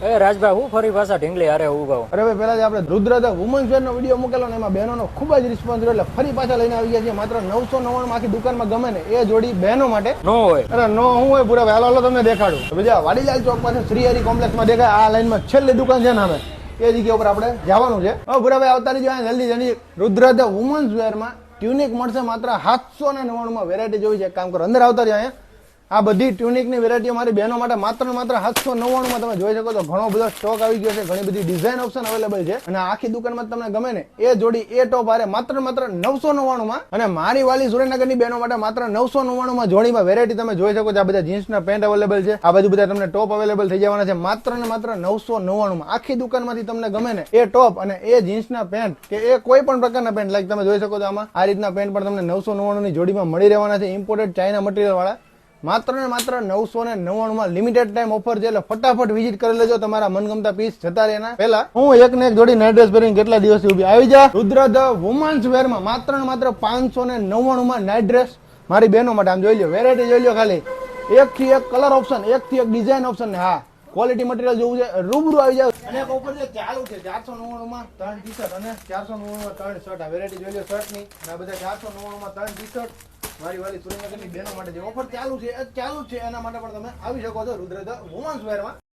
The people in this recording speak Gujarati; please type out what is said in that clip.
એ રાજભાઈ હું ફરી પાછા ઢીંગલી હારે ઉભા. અરે ભાઈ પેલા આપણે રુદ્ર ધ વુમન્સ વેર નો વિડીયો મૂકેલો ને એમાં બહેનોનો ખૂબ જ રિસ્પોન્સ રહ્યો એટલે ફરી પાછા લઈને આવી ગયા છે. માત્ર 999 આખી દુકાનમાં ગમે ને એ જોડી બહેનો માટે નો હોય. અરે નો હું હોય પૂરા હાલો હાલો તમને દેખાડું. બીજા વાડીલાલ ચોક પાસે શ્રીહરિ કોમ્પ્લેક્સમાં દેખાય આ લાઈનમાં છેલ્લી દુકાન છે ને અમે એ જગ્યા ઉપર આપણે જવાનું છે. હવે ભૂરાભાઈ આવતા રહીજો જલ્દી જલ્દી. રુદ્ર ધ વુમન્સ વેરમાં ટ્યુનિક મળશે માત્ર 799 માં. વેરાયટી જોઈ છે, કામ કરો અંદર આવતા રહ્યો. અહીંયા આ બધી ટ્યુનિકની વેરાયટી મારી બહેનો માટે માત્ર 799 માં તમે જોઈ શકો છો. ઘણો બધો સ્ટોક આવી ગયો છે, ઘણી બધી ડિઝાઇન ઓપ્શન અવેલેબલ છે અને આખી દુકાનમાં તમને ગમે ને એ જોડી એ ટોપ હારે માત્ર 999 માં. અને મારી વાલી સુરેન્દ્રનગરની બહેનો માટે માત્ર 999 માં જોડીમાં વેરાયટી તમે જોઈ શકો છો. આ બધા જીન્સના પેન્ટ અવેલેબલ છે, આ બધું બધા તમને ટોપ અવેલેબલ થઈ જવાના છે માત્ર ને માત્ર 999 માં. આખી દુકાનમાંથી તમને ગમે ને એ ટોપ અને એ જીન્સના પેન્ટ કે એ કોઈ પણ પ્રકારના પેન્ટ લાઈક તમે જોઈ શકો છો. આમાં આ રીતના પેન્ટ પણ તમને 999 ની જોડીમાં મળી રહેવાના છે, ઇમ્પોર્ટેડ ચાઇના મટીરિયલ વાળા. માત્ર ને માત્ર 999 માં લિમિટેડ ટાઈમ ઓફર છે એટલે ફટાફટ વિઝિટ કરી લેજો. તમારા મનગમતા પીસ જતા રહેના પહેલા હું એક ને એક જોડી નાઇટ ડ્રેસ પહેરીને કેટલા દિવસથી ઉભી આવી જા. રુદ્ર ધ વુમન્સ વેર માં માત્ર ને માત્ર 599 માં નાઇટ ડ્રેસ મારી બહેનો માટે. આમ જોઈ લો, વેરાયટી જોઈ લો, ખાલી એક થી એક કલર ઓપ્શન, એક થી એક ડિઝાઇન ઓપ્શન ને હા ક્વોલિટી મટીરિયલ જોવું છે રૂબરૂ આવી જાવ. અને એક ઓફર છે ચાલુ છે 499 માં 3 ટી-શર્ટ અને 499 માં 3 શર્ટ. આ વેરાયટી જોઈ લો શર્ટ ની અને આ બધા 499 માં 3 ટી-શર્ટ મારી વાલી સુરેન્દ્રનગરની બહેનો માટે જે ઓફર ચાલુ છે એ ચાલુ છે એના માટે પણ તમે આવી શકો છો રુદ્ર ધ વુમન્સ વેરમાં.